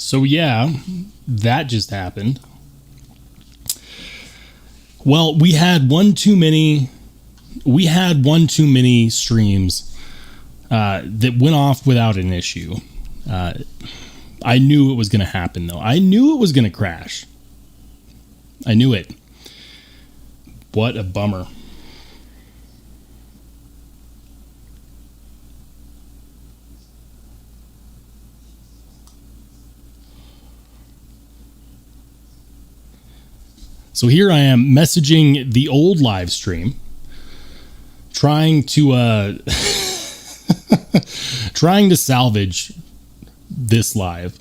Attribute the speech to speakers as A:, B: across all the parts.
A: So yeah, that just happened. Well, we had one too many streams that went off without an issue. I knew it was going to happen, though. I knew it was going to crash. I knew it. What a bummer. So here I am messaging the old live stream, trying to salvage this live.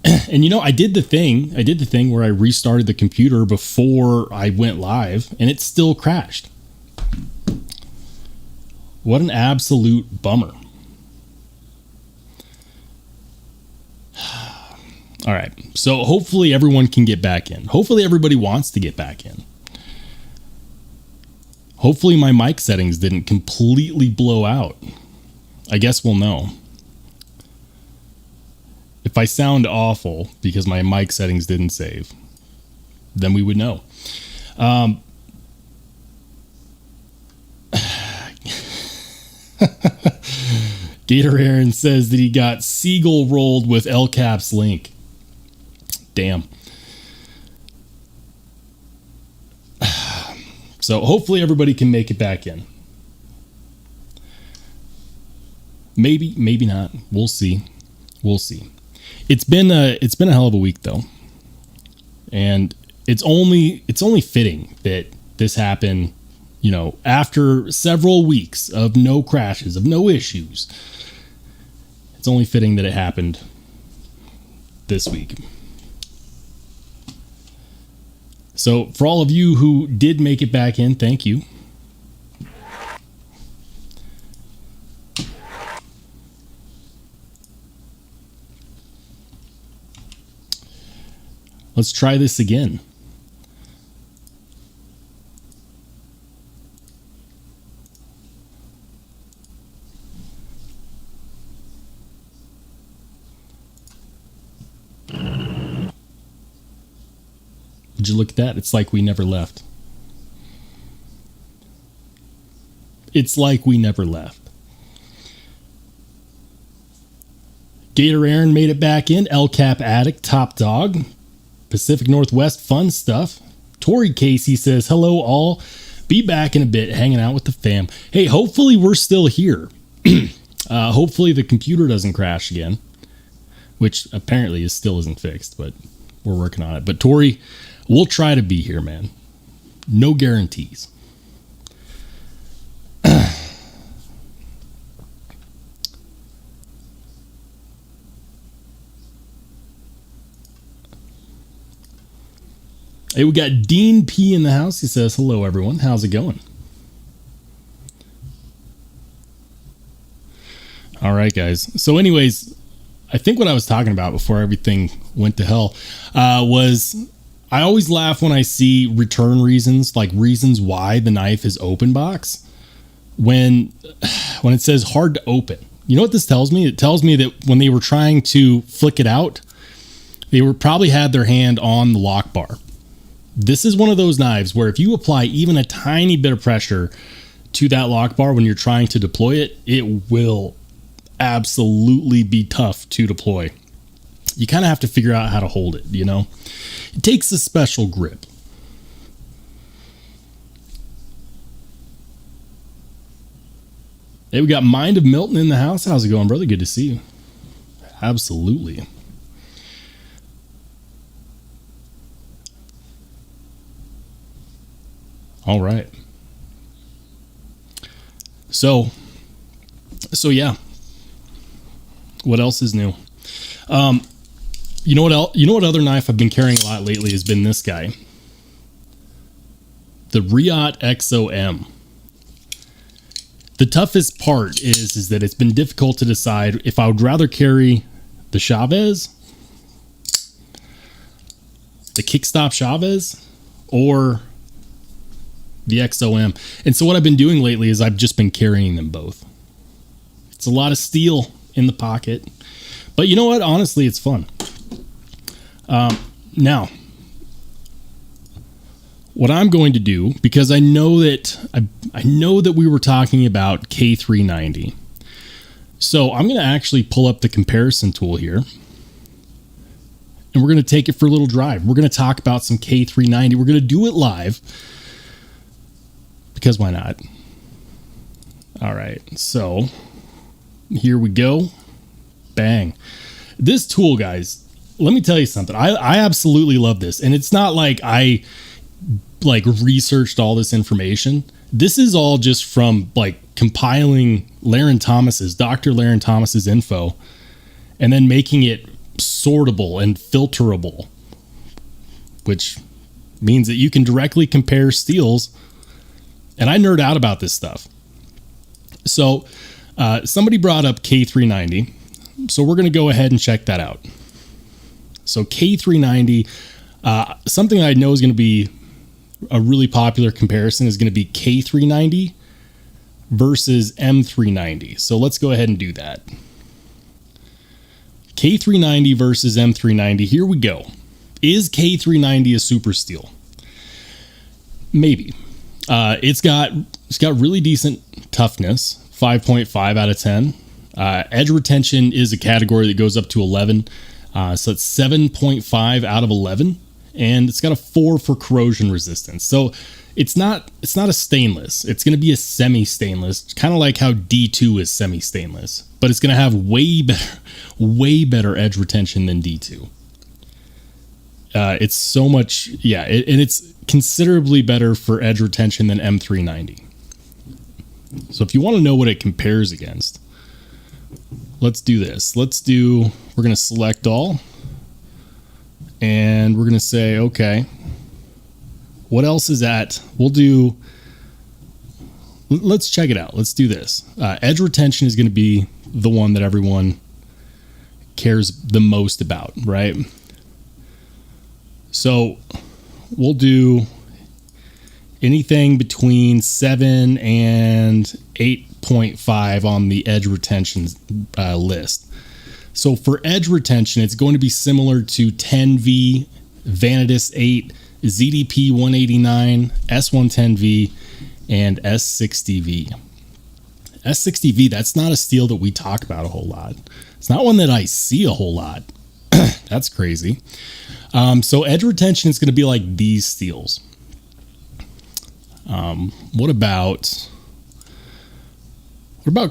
A: And you know, I did the thing where I restarted the computer before I went live, and it still crashed. What an absolute bummer. All right, so hopefully everyone can get back in. Hopefully everybody wants to get back in. Hopefully my mic settings didn't completely blow out. I guess we'll know. If I sound awful because my mic settings didn't save, then we would know. Gator Aaron says that he got Seagull rolled with El Cap's link. Damn. So hopefully everybody can make it back in. Maybe, maybe not. We'll see. We'll see. It's been a hell of a week though. And it's only fitting that this happened, you know, after several weeks of no crashes, of no issues. It's only fitting that it happened this week. So for all of you who did make it back in, thank you. Let's try this again. Would you look at that? It's like we never left. It's like we never left. Gator Aaron made it back in. El Cap Addict, Top Dog. Pacific Northwest, fun stuff. Tori Casey says, hello all. Be back in a bit, hanging out with the fam. Hey, hopefully we're still here. Hopefully the computer doesn't crash again. Which apparently still isn't fixed, but we're working on it. But Tori, we'll try to be here, man. No guarantees. Hey, we got Dean P in the house. He says, hello, everyone. How's it going? All right, guys. So anyways, I think what I was talking about before everything went to hell was I always laugh when I see return reasons, like reasons why the knife is open box, when it says hard to open. You know what this tells me? It tells me that when they were trying to flick it out, they were probably had their hand on the lock bar. This is one of those knives where if you apply even a tiny bit of pressure to that lock bar when you're trying to deploy it, it will absolutely be tough to deploy. You kind of have to figure out how to hold it, you know? It takes a special grip. Hey, we got Mind of Milton in the house. How's it going, brother? Good to see you. Absolutely. All right. So yeah. What else is new? You know what other knife I've been carrying a lot lately has been this guy. The Riot XOM. The toughest part is that it's been difficult to decide if I would rather carry the Chavez, the Kickstop Chavez, or the XOM. And so what I've been doing lately is I've just been carrying them both. It's a lot of steel in the pocket. But you know what? Honestly, it's fun. Now, what I'm going to do, because I know that we were talking about K390. So I'm going to actually pull up the comparison tool here. And we're going to take it for a little drive. We're going to talk about some K390. We're going to do it live. Because why not? All right. So here we go. Bang. This tool, guys, let me tell you something. I absolutely love this. And it's not like I researched all this information. This is all just from compiling Dr. Laren Thomas's info and then making it sortable and filterable, which means that you can directly compare steels. And I nerd out about this stuff. So somebody brought up K390. So we're going to go ahead and check that out. So K390, something I know is going to be a really popular comparison is going to be K390 versus M390. So let's go ahead and do that. K390 versus M390. Here we go. Is K390 a super steel? Maybe. It's got really decent toughness, 5.5 out of 10. Edge retention is a category that goes up to 11. So it's 7.5 out of 11. And it's got a 4 for corrosion resistance. So it's not a stainless. It's going to be a semi-stainless, kind of like how D2 is semi-stainless. But it's going to have way better edge retention than D2. It's so much, and it's considerably better for edge retention than M390. So if you want to know what it compares against, let's do this. We're going to select all. And we're going to say, okay, what else is at? Let's check it out. Let's do this. Edge retention is going to be the one that everyone cares the most about, right? So we'll do anything between 7 and 8.5 on the edge retention list. So for edge retention, it's going to be similar to 10V, Vanitas 8, ZDP 189, S110V, and S60V. S60V, that's not a steel that we talk about a whole lot. It's not one that I see a whole lot. That's crazy. So edge retention is going to be like these steels. What about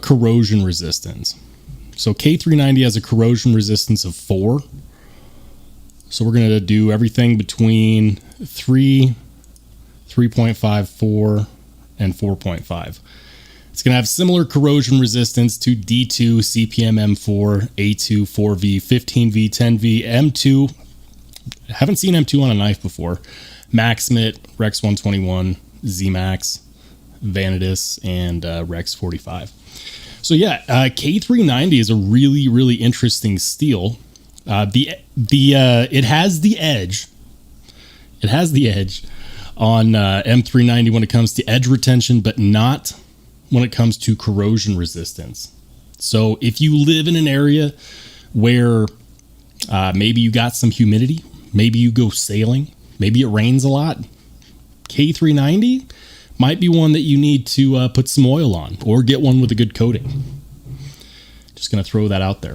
A: corrosion resistance? So K390 has a corrosion resistance of 4. So we're going to do everything between 3, 3.5, 4, and 4.5. It's going to have similar corrosion resistance to D2, CPM M4, A2, 4V, 15V, 10V, M2. I haven't seen M2 on a knife before. Maxmit, Rex 121, ZMax, Vanitas, and Rex 45. So yeah, K390 is a really, really interesting steel. It has the edge. It has the edge on M390 when it comes to edge retention, but not when it comes to corrosion resistance. So if you live in an area where maybe you got some humidity, maybe you go sailing, maybe it rains a lot, K390 might be one that you need to put some oil on or get one with a good coating. Just going to throw that out there.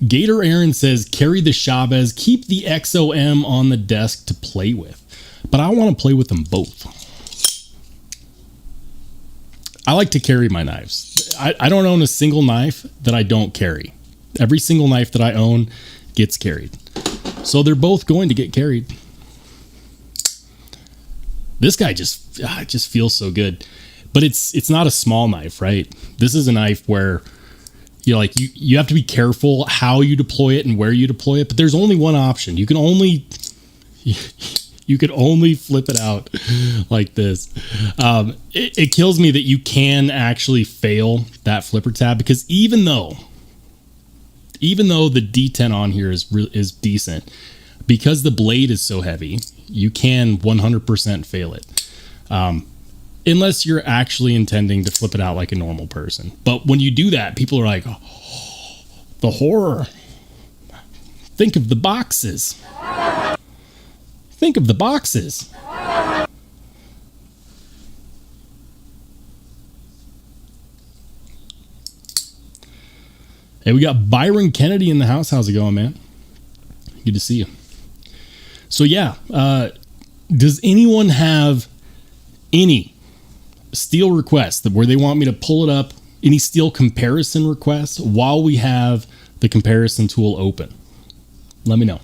A: Gator Aaron says, carry the Chavez, keep the XOM on the desk to play with. But I want to play with them both. I like to carry my knives. I don't own a single knife that I don't carry. Every single knife that I own gets carried. So they're both going to get carried. This guy just feels so good. But it's not a small knife, right? This is a knife where you have to be careful how you deploy it and where you deploy it, but there's only one option. You can only flip it out like this. It kills me that you can actually fail that flipper tab, because even though the D10 on here is decent, because the blade is so heavy, you can 100% fail it. unless you're actually intending to flip it out like a normal person. But when you do that, people are like, oh, the horror. Think of the boxes. Think of the boxes. Hey, we got Byron Kennedy in the house. How's it going, man? Good to see you. So yeah, does anyone have any steel requests where they want me to pull it up? Any steel comparison requests while we have the comparison tool open? Let me know.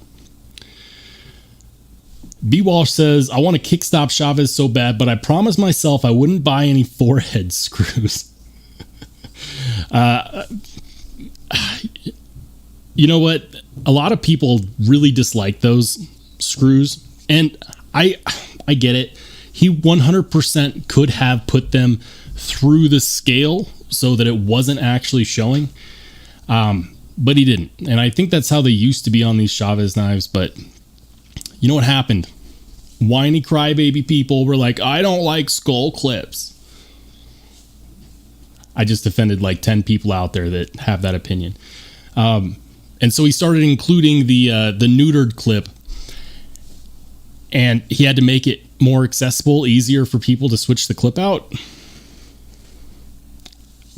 A: B. Walsh says, I want a kickstop Chavez so bad, but I promised myself I wouldn't buy any forehead screws. You know what? A lot of people really dislike those screws, and I get it. He 100% could have put them through the scale so that it wasn't actually showing, but he didn't. And I think that's how they used to be on these Chavez knives, but you know what happened? Whiny crybaby people were like, I don't like skull clips. I just offended like 10 people out there that have that opinion. And so he started including the neutered clip, and he had to make it more accessible, easier for people to switch the clip out.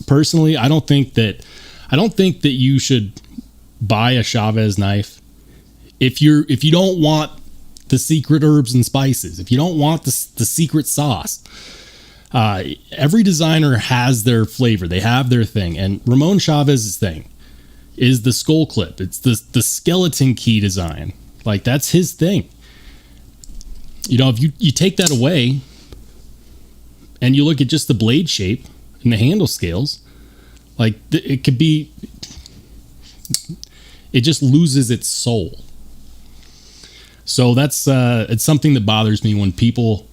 A: Personally, I don't think that you should buy a Chavez knife if you don't want the secret herbs and spices, if you don't want the secret sauce. Every designer has their flavor. They have their thing. And Ramon Chavez's thing is the skull clip. It's the skeleton key design. Like, that's his thing. You know, if you take that away and you look at just the blade shape and the handle scales, like it could be, it just loses its soul. So that's it's something that bothers me when people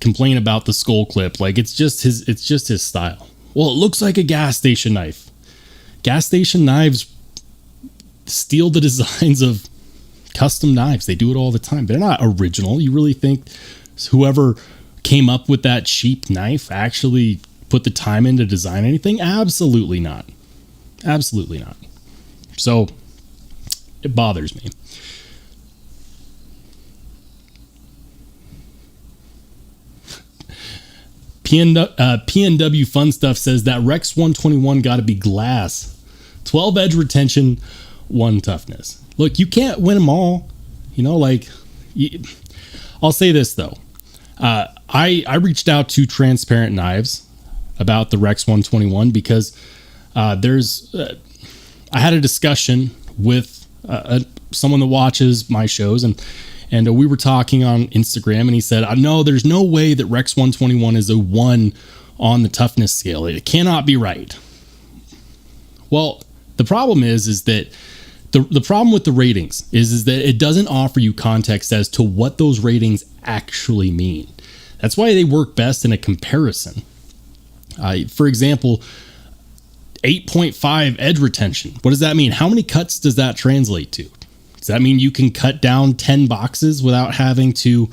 A: complain about the skull clip. Like, it's just his style. Well, it looks like a gas station knife. Gas station knives steal the designs of custom knives. They do it all the time. They're not original. You really think whoever came up with that cheap knife actually put the time in to design anything? Absolutely not. Absolutely not. So it bothers me. PNW Fun Stuff says that Rex 121 got to be glass. 12 edge retention, 1 toughness. Look, you can't win them all. You know, like, I'll say this, though. I reached out to Transparent Knives about the Rex 121 because I had a discussion with someone that watches my shows, and we were talking on Instagram, and he said, no, there's no way that Rex 121 is a 1 on the toughness scale. It cannot be right. Well, the problem is that the problem with the ratings is that it doesn't offer you context as to what those ratings actually mean. That's why they work best in a comparison. For example, 8.5 edge retention. What does that mean? How many cuts does that translate to? Does that mean you can cut down 10 boxes without having to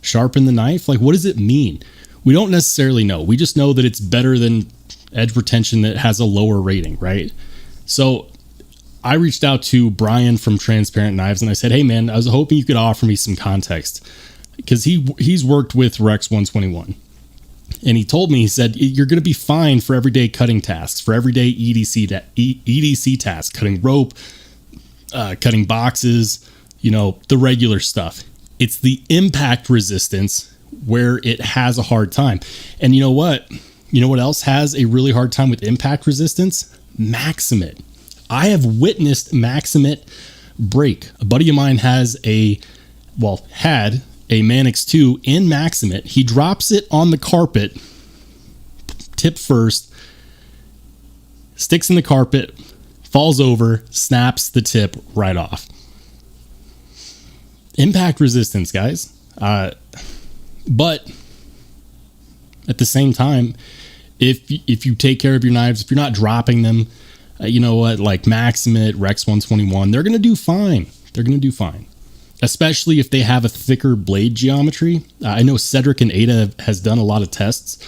A: sharpen the knife? Like, what does it mean? We don't necessarily know. We just know that it's better than edge retention that has a lower rating, right? So I reached out to Brian from Transparent Knives and I said, hey man, I was hoping you could offer me some context, because he's worked with Rex 121. And he told me, he said, you're going to be fine for everyday cutting tasks, for everyday EDC tasks, cutting rope, cutting boxes, the regular stuff. It's the impact resistance where it has a hard time. And you know what? You know what else has a really hard time with impact resistance? Maximate. I have witnessed Maximate break. A buddy of mine had a Manix 2 in Maximate. He drops it on the carpet, tip first, sticks in the carpet, falls over, snaps the tip right off. Impact resistance, guys. But at the same time, if you take care of your knives, if you're not dropping them, you know what, like Maximate, Rex 121, they're going to do fine. They're going to do fine. especially if they have a thicker blade geometry. I know Cedric and Ada has done a lot of tests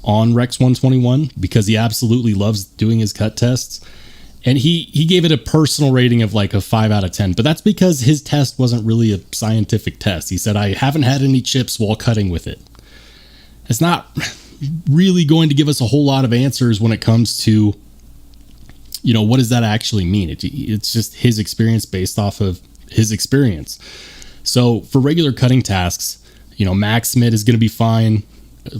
A: on Rex 121 because he absolutely loves doing his cut tests. And he gave it a personal rating of like a 5 out of 10, but that's because his test wasn't really a scientific test. He said, I haven't had any chips while cutting with it. It's not really going to give us a whole lot of answers when it comes to, you know, what does that actually mean? It's just his experience based off of his experience. So for regular cutting tasks, you know, Max Smith is going to be fine.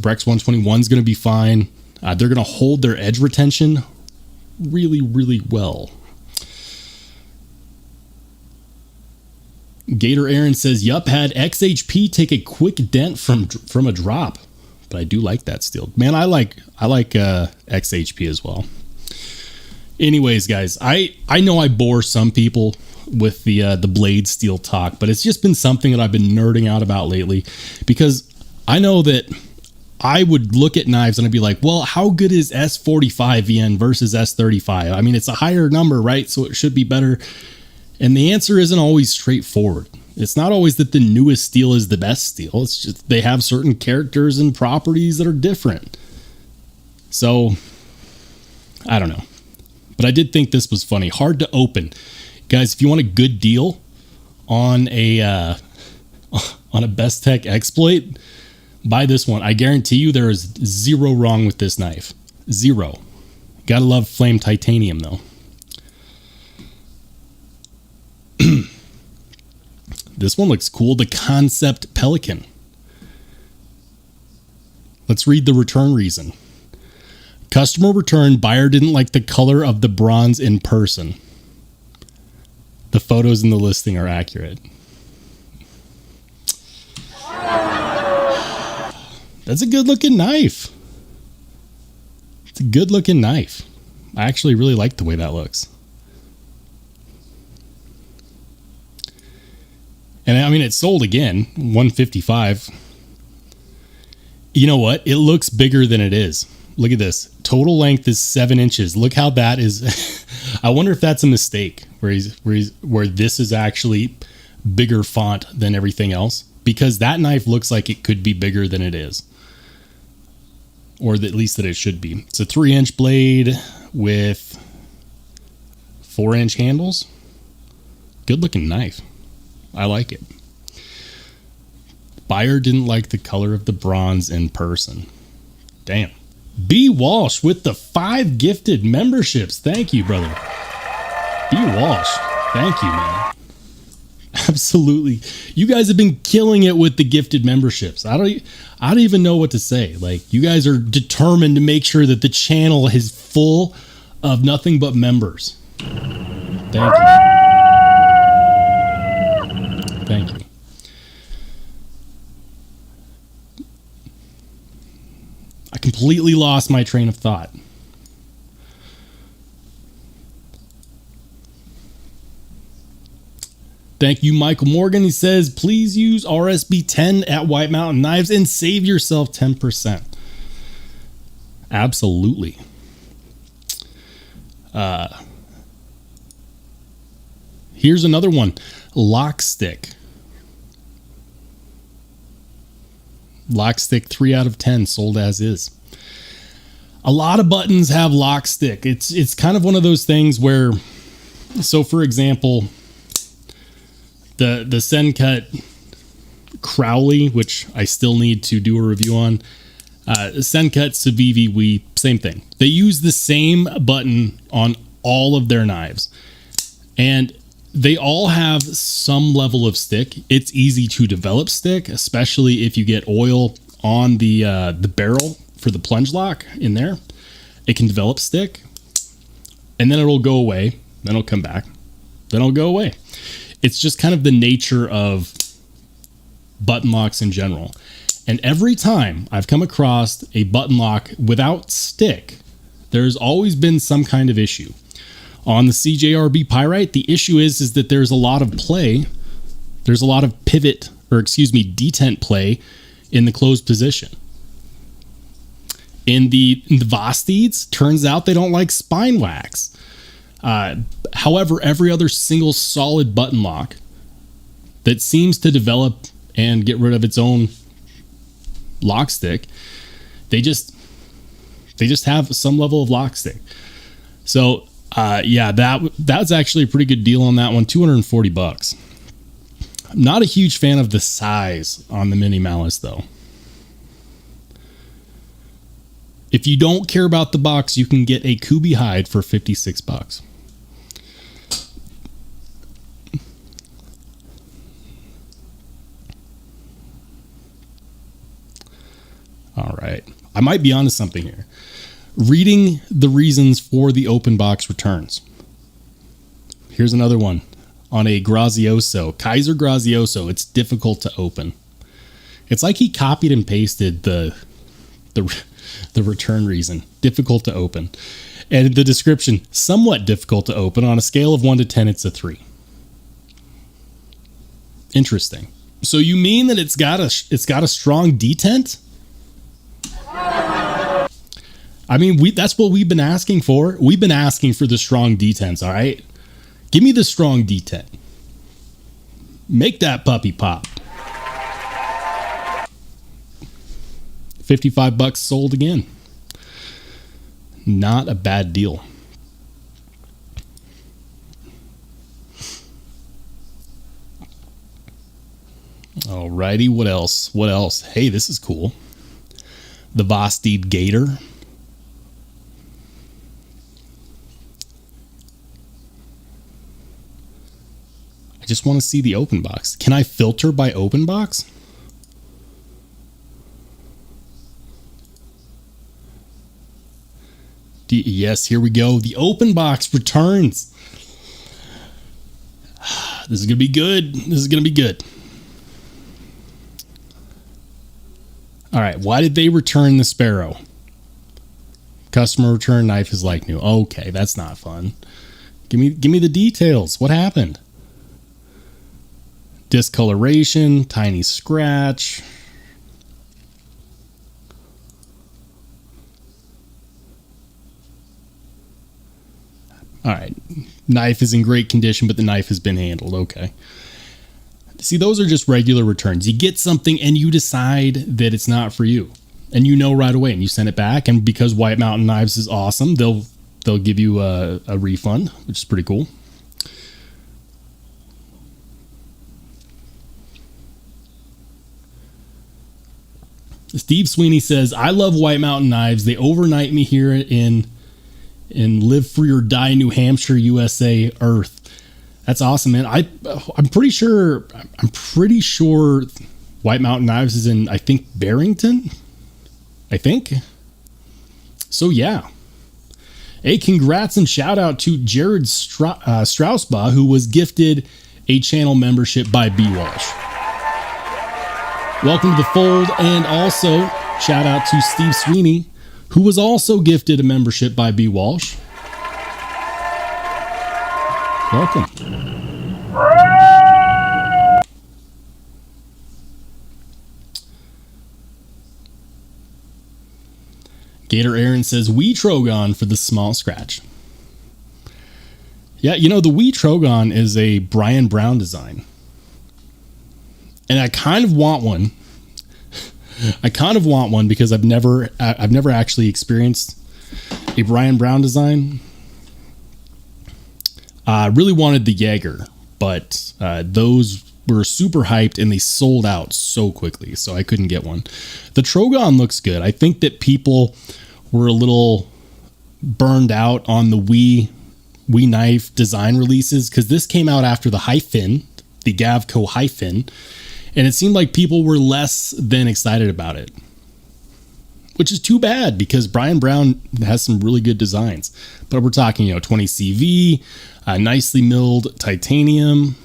A: Rex 121 is going to be fine. They're going to hold their edge retention really, really well. Gator Aaron says, yup, had XHP take a quick dent from a drop. But I do like that steel. Man, I like XHP as well. Anyways, guys, I know I bore some people with the blade steel talk, but it's just been something that I've been nerding out about lately because I know that I would look at knives and I'd be like, well, how good is S45 VN versus S35? I mean, it's a higher number, right? So it should be better. And the answer isn't always straightforward. It's not always that the newest steel is the best steel. It's just they have certain characters and properties that are different. So, I don't know. But I did think this was funny. Hard to open. Guys, if you want a good deal on a bestech exploit, buy this one. I guarantee you there is zero wrong with this knife. Zero. Gotta love flame titanium though. This one looks cool. The Concept Pelican. Let's read the return reason. Customer returned, buyer didn't like the color of the bronze in person. The photos in the listing are accurate. That's a good looking knife. It's a good looking knife. I actually really like the way that looks. And I mean, it sold again, $155. You know what? It looks bigger than it is. Look at this. Total length is 7 inches. Look how that is. I wonder if that's a mistake where this is actually bigger font than everything else, because that knife looks like it could be bigger than it is. Or at least that it should be. It's a 3-inch blade with 4-inch handles. Good looking knife. I like it. Buyer didn't like the color of the bronze in person. Damn. B. Walsh with the 5 gifted memberships. Thank you, brother. B. Walsh. Thank you, man. Absolutely. You guys have been killing it with the gifted memberships. I don't even know what to say. Like, you guys are determined to make sure that the channel is full of nothing but members. Thank you. Thank you. I completely lost my train of thought. Thank you, Michael Morgan. He says, please use RSB 10 at White Mountain Knives and save yourself 10%. Absolutely. Here's another one. Lock stick. Lock stick 3 out of 10 sold as is. A lot of buttons have lock stick. It's kind of one of those things where, so for example, the sencut Crowley, which I still need to do a review on, sencut civivi, same thing. They use the same button on all of their knives, and they all have some level of stick. It's easy to develop stick, especially if you get oil on the barrel for the plunge lock in there. It can develop stick, and then it'll go away. Then it'll come back. Then it'll go away. It's just kind of the nature of button locks in general. And every time I've come across a button lock without stick, there's always been some kind of issue. On the CJRB Pyrite, the issue is that there's a lot of play. There's a lot of pivot, or excuse me, detent play in the closed position. In the Vostides, turns out they don't like spine wax. However, every other single solid button lock that seems to develop and get rid of its own lock stick. They just have some level of lock stick. So yeah, that's actually a pretty good deal on that one. $240. I'm not a huge fan of the size on the mini Malice though. If you don't care about the box, you can get a Kubi hide for $56. All right. I might be onto something here. Reading the reasons for the open box returns. Here's another one on a Grazioso, Kaiser Grazioso. It's difficult to open. It's like he copied and pasted the return reason. Difficult to open. And the description, somewhat difficult to open. On a scale of 1 to 10, it's a 3. Interesting. So you mean that it's got a strong detent? I mean, that's what we've been asking for. We've been asking for the strong detents, all right? Give me the strong detent. Make that puppy pop. $55 sold again. Not a bad deal. Alrighty, what else? What else? Hey, this is cool. The Vosteed Gator. I just want to see the open box. Can I filter by open box? Yes, here we go. The open box returns. This is going to be good. This is going to be good. All right. Why did they return the Sparrow? Customer return knife is like new. Okay, that's not fun. Give me the details. What happened? Discoloration, tiny scratch. All right. Knife is in great condition, but the knife has been handled. Okay. See, those are just regular returns. You get something and you decide that it's not for you. And you know right away and you send it back. And because White Mountain Knives is awesome, they'll give you a refund, which is pretty cool. Steve Sweeney says, I love White Mountain Knives. They overnight me here in Live Free or Die, New Hampshire, USA, Earth. That's awesome, man. I'm pretty sure White Mountain Knives is in, I think, Barrington. I think. So yeah. Hey, congrats and shout out to Jared Straussbaugh, who was gifted a channel membership by B. Walsh. Welcome to the fold, and also shout out to Steve Sweeney, who was also gifted a membership by B. Walsh. Welcome. Gator Aaron says, Wee Trogon for the small scratch. Yeah, you know, the Wee Trogon is a Brian Brown design. And I kind of want one. Because I've never actually experienced a Brian Brown design. I really wanted the Jaeger, but those were super hyped and they sold out so quickly, so I couldn't get one. The Trogon looks good. I think that people were a little burned out on the Wee knife design releases because this came out after the Hi-Fin, the Gavco Hi-Fin. And it seemed like people were less than excited about it, which is too bad because Brian Brown has some really good designs. But we're talking, 20 CV, nicely milled titanium.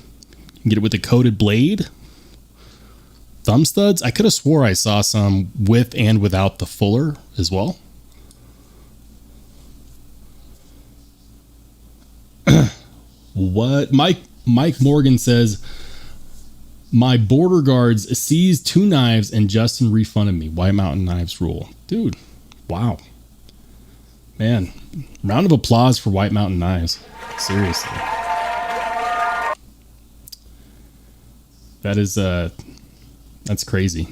A: You can get it with a coated blade. Thumb studs. I could have swore I saw some with and without the fuller as well. What? Mike Morgan says, my border guards seized 2 knives and Justin refunded me. White Mountain Knives rule. Dude, wow. Man, round of applause for White Mountain Knives. Seriously. That is, that's crazy.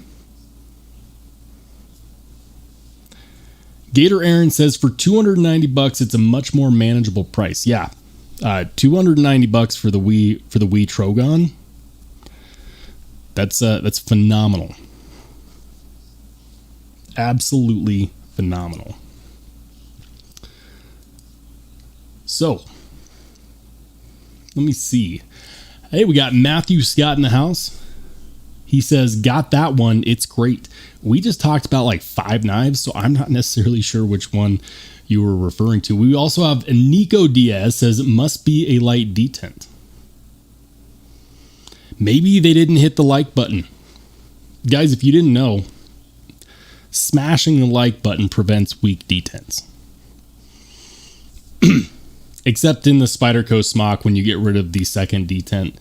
A: Gator Aaron says for $290, it's a much more manageable price. Yeah. $290 for the Wii Trogon. That's phenomenal. Absolutely phenomenal. So, let me see. Hey, we got Matthew Scott in the house. He says, got that one. It's great. We just talked about like 5 knives, so I'm not necessarily sure which one you were referring to. We also have Nico Diaz says, it must be a light detent. Maybe they didn't hit the like button. Guys, if you didn't know, smashing the like button prevents weak detents. Except in the Spyderco smock when you get rid of the second detent.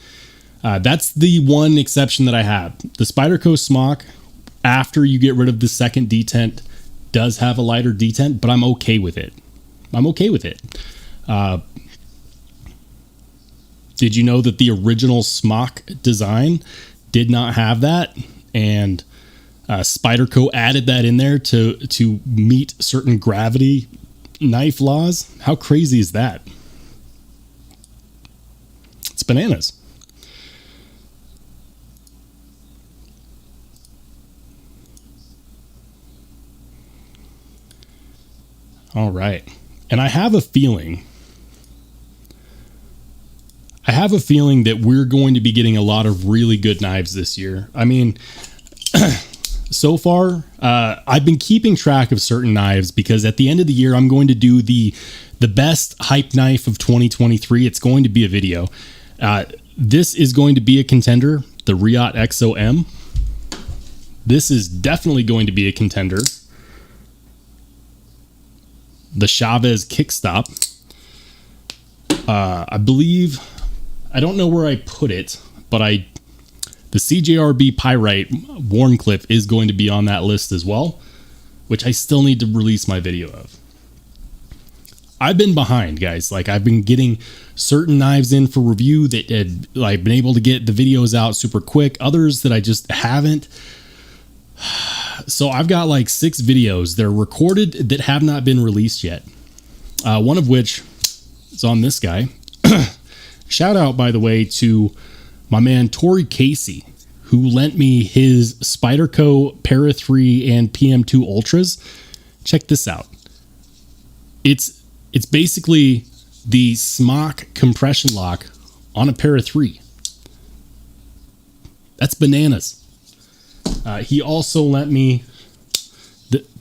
A: That's the one exception that I have. The Spyderco smock, after you get rid of the second detent, does have a lighter detent, but I'm okay with it. Did you know that the original smock design did not have that? And Spyderco added that in there to meet certain gravity knife laws? How crazy is that? It's bananas. All right. And I have a feeling that we're going to be getting a lot of really good knives this year. I mean, so far, I've been keeping track of certain knives because at the end of the year, I'm going to do the best hype knife of 2023. It's going to be a video. This is going to be a contender, the Riot XOM. This is definitely going to be a contender. The Chavez Kickstop. I believe, I don't know where I put it, but the CJRB Pyrite Warncliffe is going to be on that list as well, which I still need to release my video of. I've been behind, guys. Like, I've been getting certain knives in for review that I've been able to get the videos out super quick. Others that I just haven't. So I've got like 6 videos. They're recorded that have not been released yet. One of which is on this guy. Shout out, by the way, to my man Tori Casey, who lent me his Spyderco Para 3 and PM2 Ultras. Check this out. It's basically the smock compression lock on a Para 3. That's bananas. He also lent me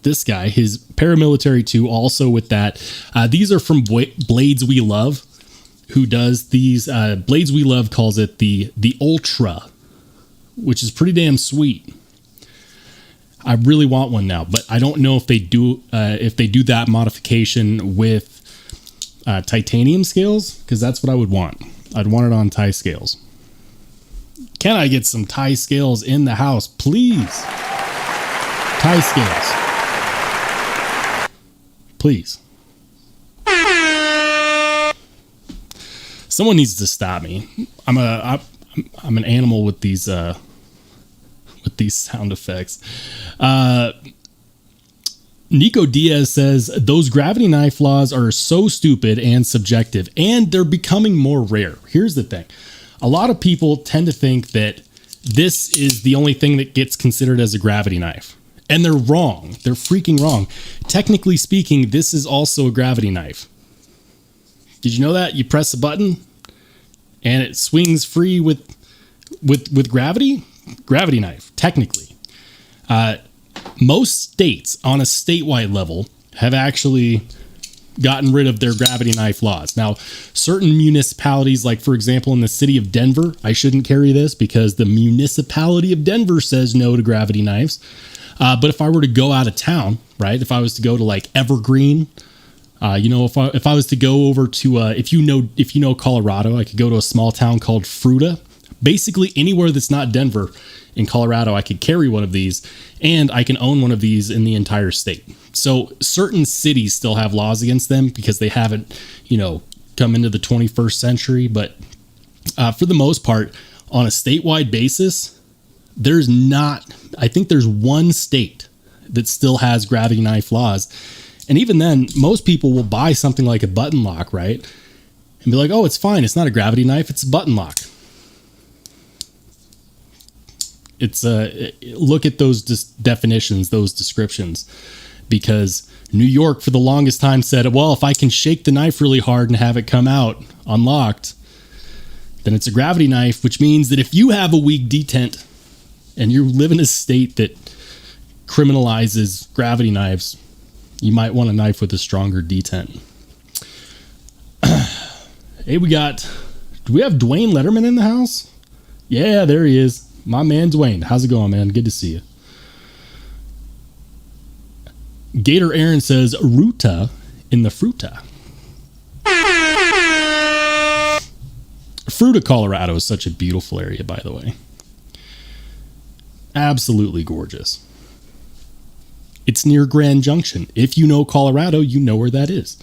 A: this guy, his Paramilitary 2, also with that. These are from Blades We Love, who does these. Blades We Love calls it the Ultra, which is pretty damn sweet. I really want one now, but I don't know if they do that modification with titanium scales, because that's what I would want. I'd want it on tie scales. Can I get some tie scales in the house, please? Tie scales. Please. Someone needs to stop me. I'm an animal with these sound effects. Nico Diaz says those gravity knife laws are so stupid and subjective, and they're becoming more rare. Here's the thing. A lot of people tend to think that this is the only thing that gets considered as a gravity knife. And they're wrong. They're freaking wrong. Technically speaking, this is also a gravity knife. Did you know that? You press a button and it swings free with gravity? Gravity knife, technically. Most states on a statewide level have actually gotten rid of their gravity knife laws. Now, certain municipalities, like for example in the city of Denver, I shouldn't carry this because the municipality of Denver says no to gravity knives. But if I were to go out of town, right? If I was to go to like Evergreen, if I was to go over to if you know Colorado, I could go to a small town called Fruita. Basically anywhere that's not Denver in Colorado, I could carry one of these, and I can own one of these in the entire state. So certain cities still have laws against them because they haven't, come into the 21st century. But for the most part, on a statewide basis, I think there's one state that still has gravity knife laws. And even then, most people will buy something like a button lock, right? And be like, oh, it's fine. It's not a gravity knife. It's a button lock. Look at those definitions, those descriptions, because New York for the longest time said, well, if I can shake the knife really hard and have it come out unlocked, then it's a gravity knife, which means that if you have a weak detent and you live in a state that criminalizes gravity knives, you might want a knife with a stronger detent. Hey, do we have Dwayne Letterman in the house? Yeah, there he is. My man Dwayne. How's it going, man? Good to see you. Gator Aaron says, Ruta in the Fruta. Fruta, Colorado is such a beautiful area, by the way. Absolutely gorgeous. It's near Grand Junction. If you know Colorado, you know where that is.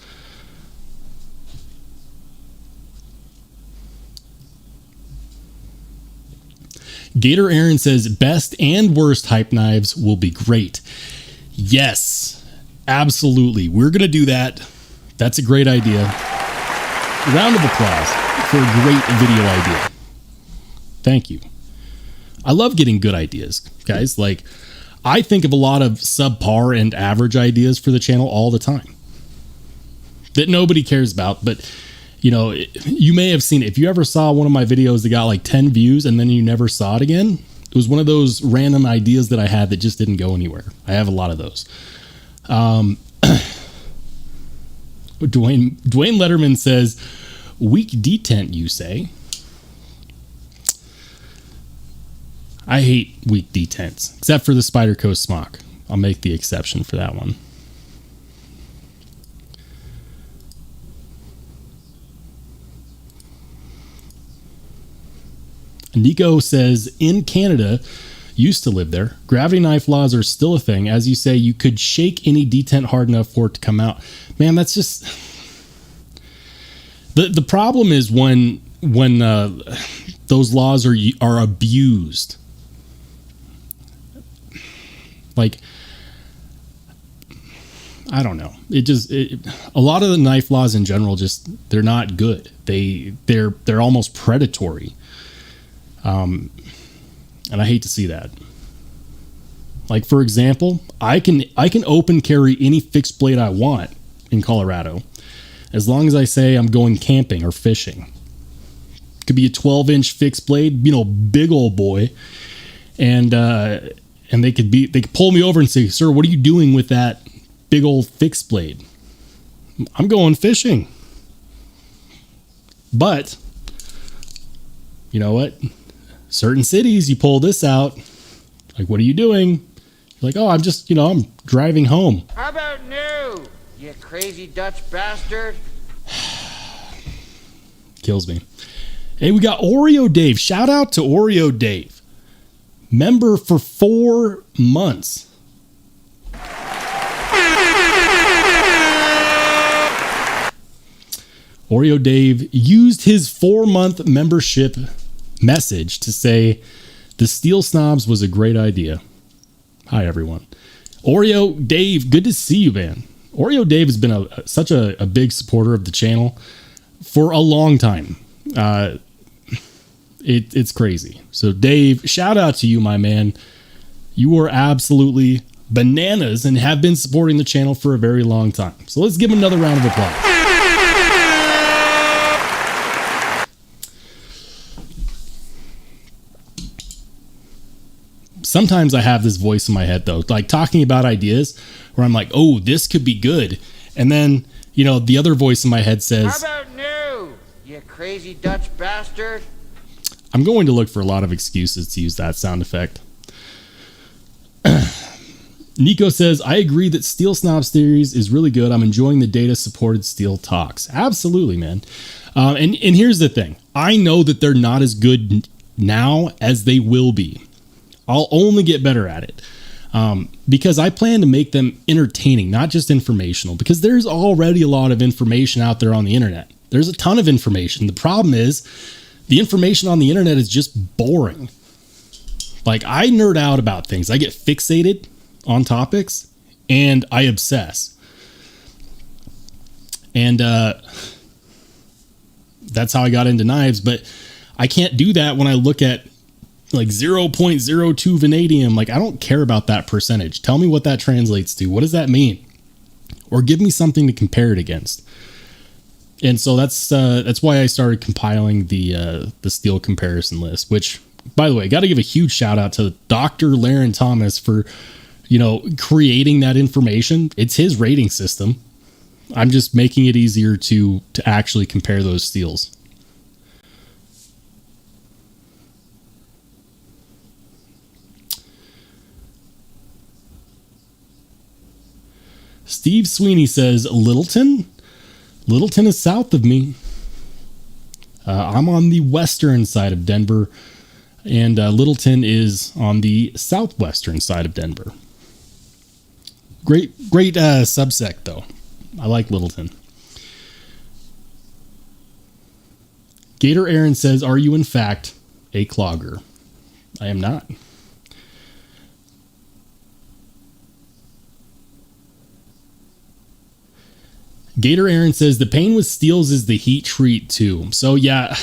A: Gator Aaron says, best and worst hype knives will be great. Yes, absolutely. We're going to do that. That's a great idea. Round of applause for a great video idea. Thank you. I love getting good ideas, guys. Like, I think of a lot of subpar and average ideas for the channel all the time that nobody cares about. But, you know, you may have seen it. If you ever saw one of my videos that got like 10 views and then you never saw it again, it was one of those random ideas that I had that just didn't go anywhere. I have a lot of those. Dwayne Letterman says, weak detent, you say? I hate weak detents, except for the Spyderco smock. I'll make the exception for that one. Nico says, in Canada, used to live there, gravity knife laws are still a thing. As you say, you could shake any detent hard enough for it to come out. Man, that's just... The problem is when those laws are abused. Like, I don't know. A lot of the knife laws in general, they're not good. They're almost predatory. And I hate to see that. Like, for example, I can open carry any fixed blade I want in Colorado, as long as I say I'm going camping or fishing. Could be a 12-inch fixed blade, big old boy, and they could pull me over and say, "Sir, what are you doing with that big old fixed blade?" I'm going fishing. But you know what? Certain cities, you pull this out. Like, what are you doing? You're like, oh, I'm driving home.
B: How about new, you crazy Dutch bastard?
A: Kills me. Hey, we got Oreo Dave. Shout out to Oreo Dave. Member for 4 months. Oreo Dave used his 4-month membership message to say the Steel Snobs was a great idea. Hi, everyone. Oreo Dave, good to see you, man. Oreo Dave has been such a big supporter of the channel for a long time. It's crazy. So Dave, shout out to you, my man. You are absolutely bananas and have been supporting the channel for a very long time. So let's give him another round of applause. Sometimes I have this voice in my head, though, like talking about ideas where I'm like, oh, this could be good. And then, the other voice in my head says,
B: how about new, you crazy Dutch bastard?
A: I'm going to look for a lot of excuses to use that sound effect. Nico says, I agree that Steel Snobs Theories is really good. I'm enjoying the data-supported steel talks. Absolutely, man. And here's the thing. I know that they're not as good now as they will be. I'll only get better at it because I plan to make them entertaining, not just informational, because there's already a lot of information out there on the internet. There's a ton of information. The problem is The information on the internet is just boring. Like, I nerd out about things. I get fixated on topics and I obsess. And that's how I got into knives. But I can't do that when I look at like 0.02 vanadium. Like, I don't care about that percentage. Tell me what that translates to. What does that mean? Or give me something to compare it against. And so that's why I started compiling the steel comparison list, which, by the way, got to give a huge shout out to Dr. Laren Thomas for, creating that information. It's his rating system. I'm just making it easier to actually compare those steels. Steve Sweeney says, Littleton? Littleton is south of me. I'm on the western side of Denver, and Littleton is on the southwestern side of Denver. Great subsect, though. I like Littleton. Gator Aaron says, are you in fact a clogger? I am not. Gator Aaron says the pain with steels is the heat treat too. So yeah,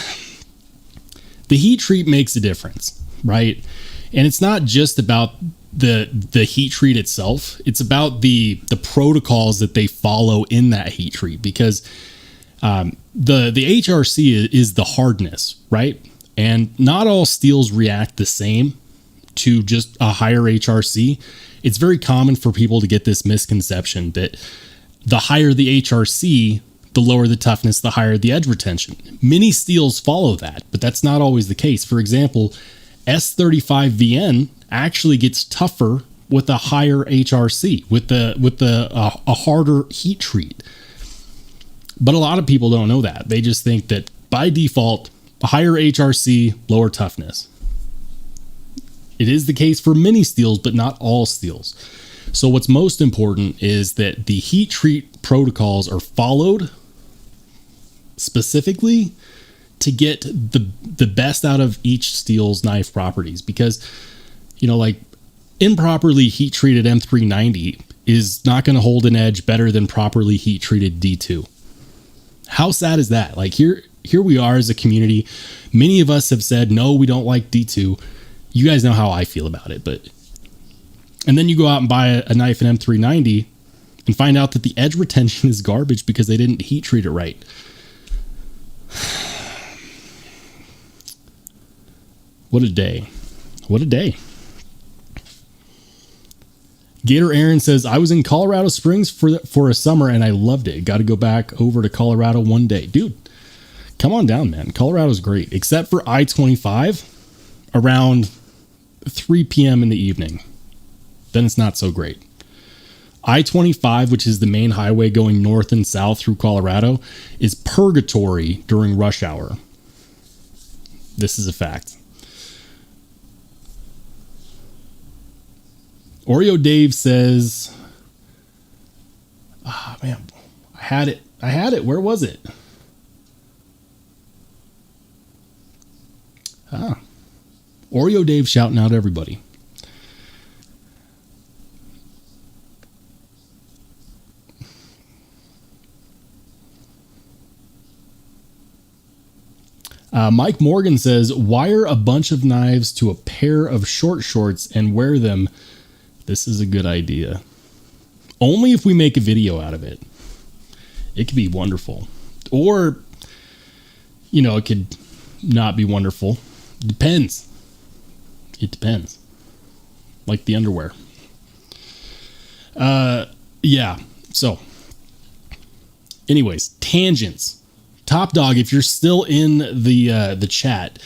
A: the heat treat makes a difference, right? And it's not just about the heat treat itself. It's about the protocols that they follow in that heat treat, because the HRC is the hardness, right? And not all steels react the same to just a higher HRC. It's very common for people to get this misconception that the higher the HRC, the lower the toughness, the higher the edge retention. Many steels follow that, but that's not always the case. For example, S35VN actually gets tougher with a higher HRC, with a harder heat treat. But a lot of people don't know that. They just think that by default, a higher HRC, lower toughness. It is the case for many steels, but not all steels. So what's most important is that the heat treat protocols are followed specifically to get the best out of each steel's knife properties. Because, like improperly heat treated M390 is not going to hold an edge better than properly heat treated D2. How sad is that? Like here we are as a community. Many of us have said, no, we don't like D2. You guys know how I feel about it, and then you go out and buy a knife in M390 and find out that the edge retention is garbage because they didn't heat treat it right. What a day. What a day. Gator Aaron says, I was in Colorado Springs for a summer and I loved it. Got to go back over to Colorado one day. Dude, come on down, man. Colorado's great, except for I-25 around 3 p.m. in the evening. Then it's not so great. I-25, which is the main highway going north and south through Colorado, is purgatory during rush hour. This is a fact. Oreo Dave says, man, I had it. Where was it? Oreo Dave shouting out everybody. Mike Morgan says, wire a bunch of knives to a pair of short shorts and wear them. This is a good idea. Only if we make a video out of it. It could be wonderful. Or, it could not be wonderful. It depends. It depends. Like the underwear. Yeah. So, anyways, tangents. Top Dog, if you're still in the chat,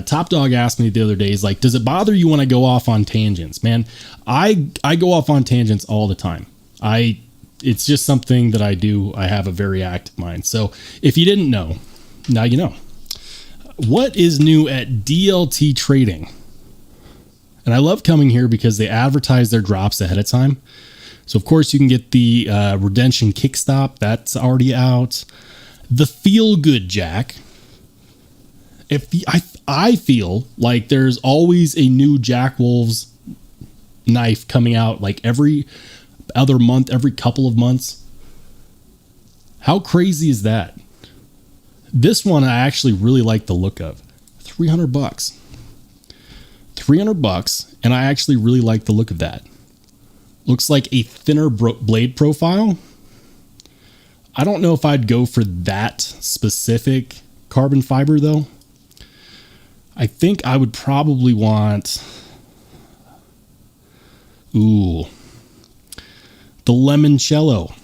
A: Top Dog asked me the other day, he's like, does it bother you when I go off on tangents? Man, I go off on tangents all the time. It's just something that I do. I have a very active mind. So if you didn't know, now you know. What is new at DLT Trading? And I love coming here because they advertise their drops ahead of time. So of course you can get the Redemption Kickstop. That's already out. The Feel Good Jack. I feel like there's always a new Jack Wolf's knife coming out like every other month, every couple of months. How crazy is that? This one I actually really like the look of. $300. $300, and I actually really like the look of that. Looks like a thinner blade profile. I don't know if I'd go for that specific carbon fiber though. I think I would probably want, the limoncello.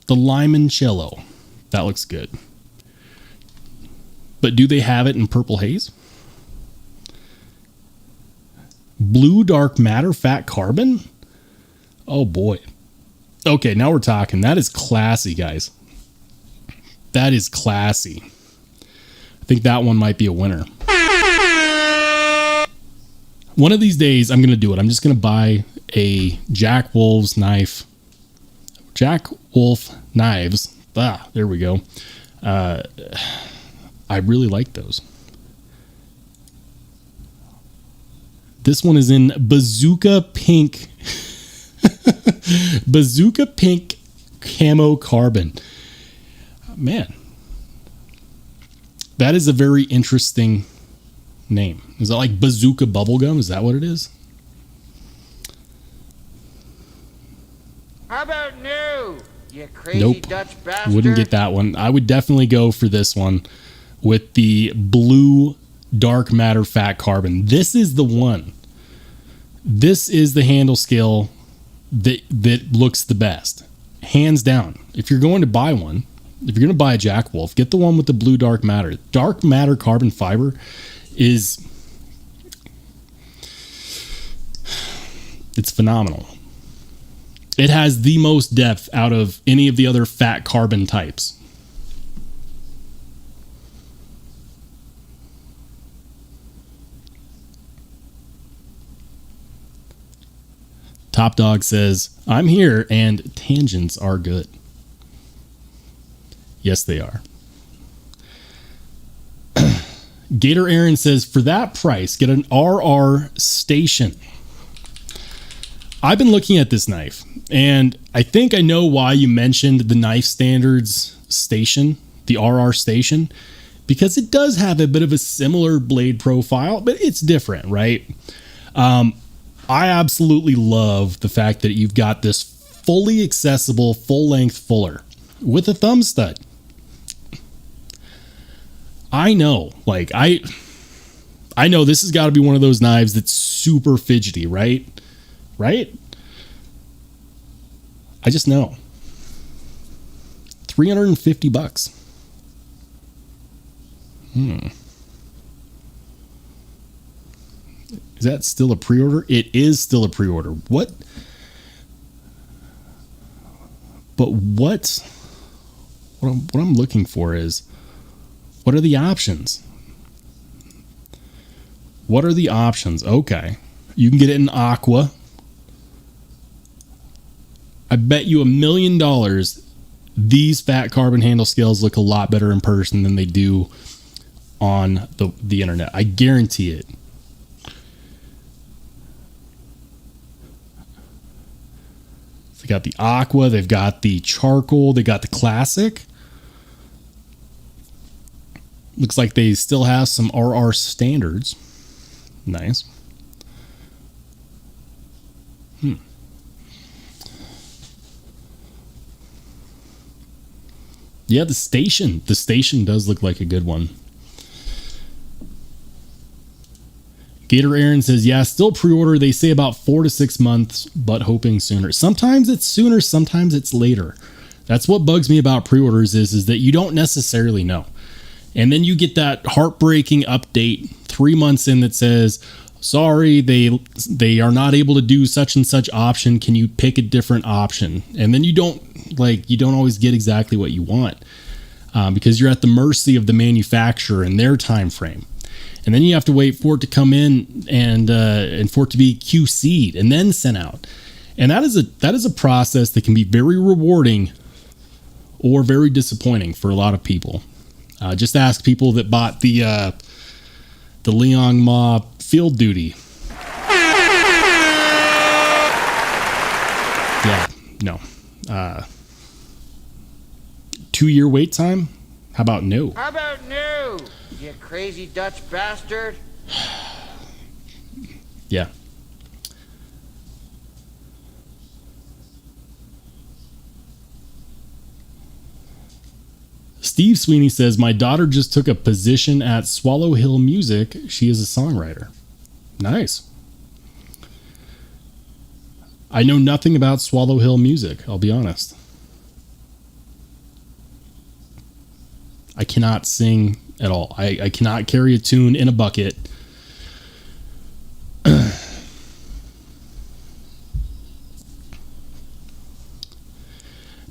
A: The limoncello. That looks good. But do they have it in purple haze? Blue dark matter fat carbon? Oh boy. Okay, now we're talking. That is classy, guys. That is classy. I think that one might be a winner. One of these days, I'm going to do it. I'm just going to buy a Jack Wolf's knife. Jack Wolf knives. Ah, there we go. I really like those. This one is in bazooka pink. Bazooka pink camo carbon. Man, that is a very interesting name. Is that like bazooka bubblegum? Is that what it is?
B: How about new? You crazy
A: Nope.
B: Dutch bastard.
A: Wouldn't get that one. I would definitely go for this one with the blue dark matter fat carbon. This is the one. This is the handle scale that looks the best. Hands down. If you're going to buy one, if you're going to buy a Jack Wolf, get the one with the blue dark matter. Dark matter carbon fiber is, it's phenomenal. It has the most depth out of any of the other fat carbon types. Top Dog says, I'm here and tangents are good. Yes, they are. Gator Aaron says, for that price, get an RR station. I've been looking at this knife, and I think I know why you mentioned the Knife Standards station, the RR station, because it does have a bit of a similar blade profile, but it's different, right? I absolutely love the fact that you've got this fully accessible, full-length fuller with a thumb stud. I know, like, I know this has got to be one of those knives that's super fidgety, right? Right? I just know. $350. Is that still a pre-order? It is still a pre-order. What? But what I'm looking for is, what are the options? What are the options? Okay. You can get it in aqua. I bet you $1 million these fat carbon handle scales look a lot better in person than they do on the internet. I guarantee it. They got the aqua, they've got the charcoal, they got the classic. Looks like they still have some RR standards. Nice. Yeah, the station. The station does look like a good one. Gator Aaron says, yeah, still pre-order. They say about 4 to 6 months, but hoping sooner. Sometimes it's sooner, sometimes it's later. That's what bugs me about pre-orders is that you don't necessarily know. And then you get that heartbreaking update 3 months in that says, sorry, they are not able to do such and such option. Can you pick a different option? And then you don't always get exactly what you want because you're at the mercy of the manufacturer and their time frame. And then you have to wait for it to come in and for it to be QC'd and then sent out. And that is a process that can be very rewarding or very disappointing for a lot of people. Just ask people that bought the The Leon Ma Field Duty. Yeah, no. 2-year wait time? How about no?
B: How about no, you crazy Dutch bastard?
A: Yeah. Steve Sweeney says, my daughter just took a position at Swallow Hill Music. She is a songwriter. Nice. I know nothing about Swallow Hill Music, I'll be honest. I cannot sing at all. I cannot carry a tune in a bucket.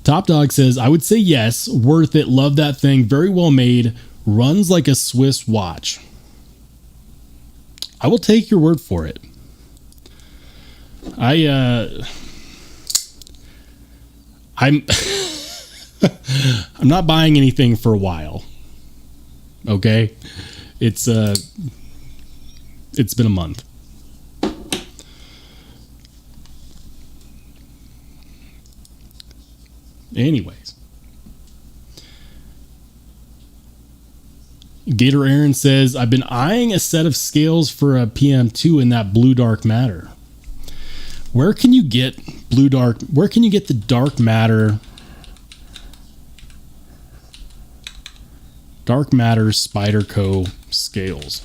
A: Top Dog says, I would say yes. Worth it. Love that thing. Very well made. Runs like a Swiss watch. I will take your word for it. I'm I'm not buying anything for a while. Okay? It's been a month. Anyways. Gator Aaron says, I've been eyeing a set of scales for a PM2 in that blue dark matter. Where can you get the dark matter Spyderco scales?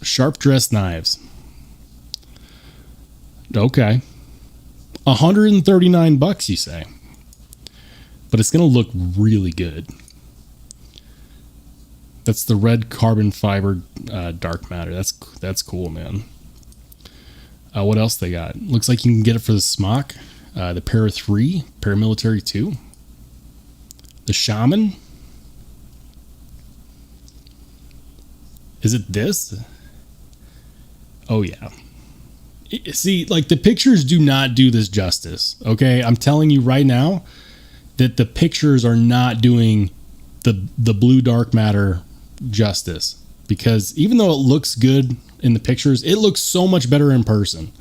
A: Sharp dress knives. Okay. $139, you say. But it's going to look really good. That's the red carbon fiber dark matter. That's cool, man. What else they got? Looks like you can get it for the smock. The Para 3, Paramilitary 2. The Shaman. Is it this? Oh, yeah. See, like, the pictures do not do this justice, okay? I'm telling you right now that the pictures are not doing the blue dark matter justice, because even though it looks good in the pictures, it looks so much better in person.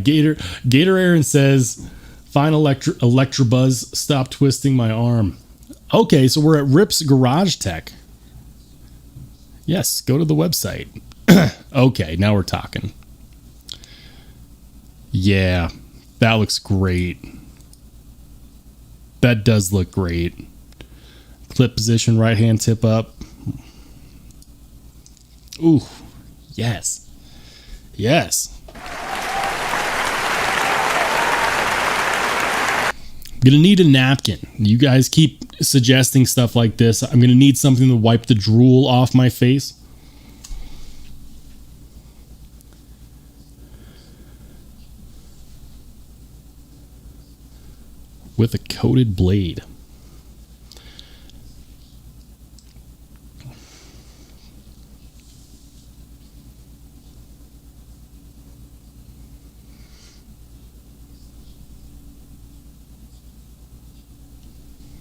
A: Gator Aaron says, fine Electrobuzz, stop twisting my arm. Okay, so we're at Rip's Garage Tech. Yes, go to the website. Okay, now we're talking. Yeah, that looks great. That does look great. Clip position, right hand tip up. Ooh, yes. Yes. I'm going to need a napkin. You guys keep suggesting stuff like this. I'm going to need something to wipe the drool off my face. With a coated blade.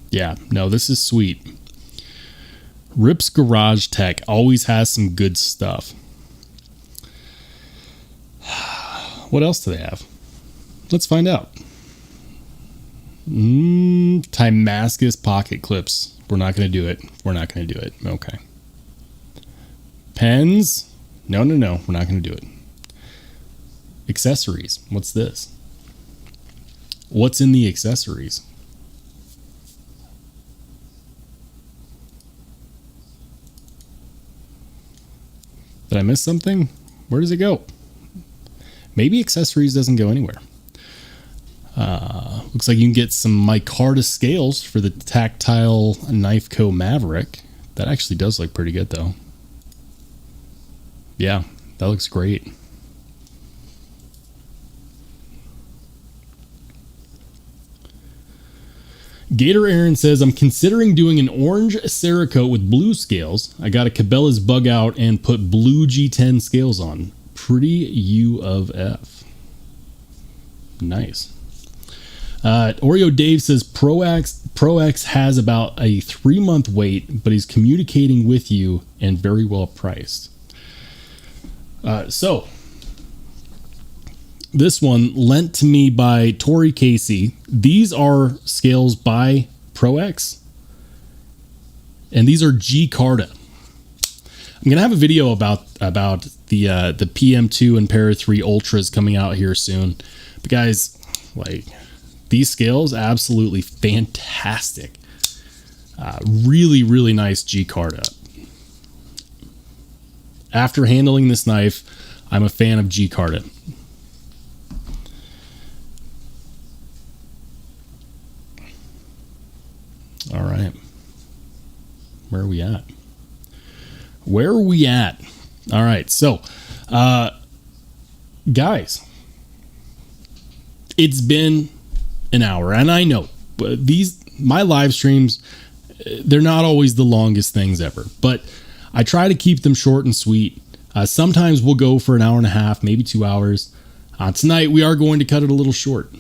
A: Yeah, no, this is sweet. Rip's Garage Tech always has some good stuff. What else do they have? Let's find out. Timascus pocket clips. We're not going to do it. We're not going to do it. Okay. Pens. No. We're not going to do it. Accessories. What's this? What's in the accessories? Did I miss something? Where does it go? Maybe accessories doesn't go anywhere. Looks like you can get some micarta scales for the Tactile Knife Co. Maverick. That actually does look pretty good, though. Yeah, that looks great. Gator Aaron says, I'm considering doing an orange Cerakote with blue scales. I got a Cabela's bug out and put blue G10 scales on. Pretty U of F. Nice. Oreo Dave says, ProX has about a 3-month wait, but he's communicating with you and very well priced. So this one lent to me by Tori Casey. These are scales by ProX, and these are G Carta. I'm gonna have a video about the PM2 and Para 3 Ultras coming out here soon. But guys, like, these scales, absolutely fantastic. Really, really nice G Carta. After handling this knife, I'm a fan of G Carta. All right. Where are we at? Where are we at? All right. So, guys, it's been an hour, and I know my live streams, they're not always the longest things ever, but I try to keep them short and sweet. Sometimes we'll go for an hour and a half, maybe 2 hours. Tonight we are going to cut it a little short.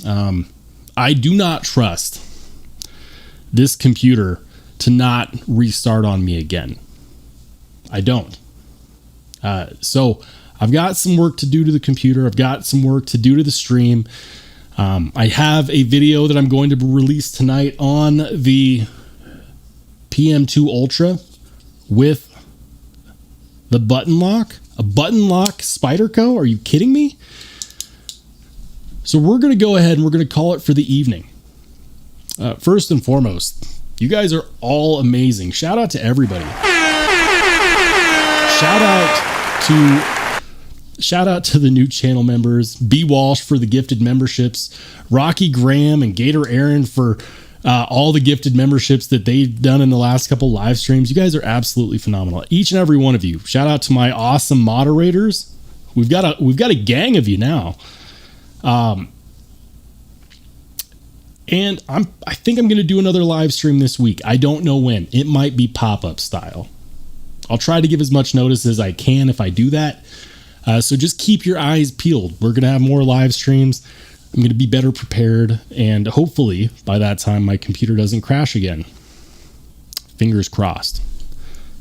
A: I do not trust this computer to not restart on me again. I don't. So I've got some work to do to the computer. I've got some work to do to the stream. I have a video that I'm going to release tonight on the PM2 Ultra with the button lock. A button lock Spyderco? Are you kidding me? So we're going to go ahead and we're going to call it for the evening. First and foremost, you guys are all amazing. Shout out to everybody. Shout out to the new channel members. B Walsh for the gifted memberships. Rocky Graham and Gator Aaron for all the gifted memberships that they've done in the last couple live streams. You guys are absolutely phenomenal. Each and every one of you. Shout out to my awesome moderators. We've got a gang of you now. And I think I'm going to do another live stream this week. I don't know when. It might be pop-up style. I'll try to give as much notice as I can if I do that. So just keep your eyes peeled. We're going to have more live streams. I'm going to be better prepared. And hopefully by that time, my computer doesn't crash again. Fingers crossed.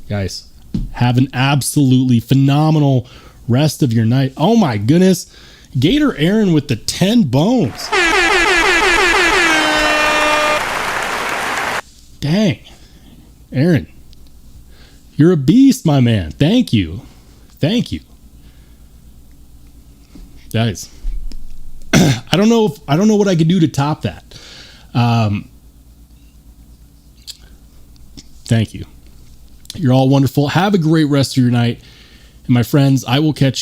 A: Guys, have an absolutely phenomenal rest of your night. Oh my goodness. Gator Aaron with the 10 bones. Dang. Aaron, you're a beast, my man. Thank you. Thank you. Guys, I don't know what I could do to top that. Thank you. You're all wonderful. Have a great rest of your night. And my friends, I will catch you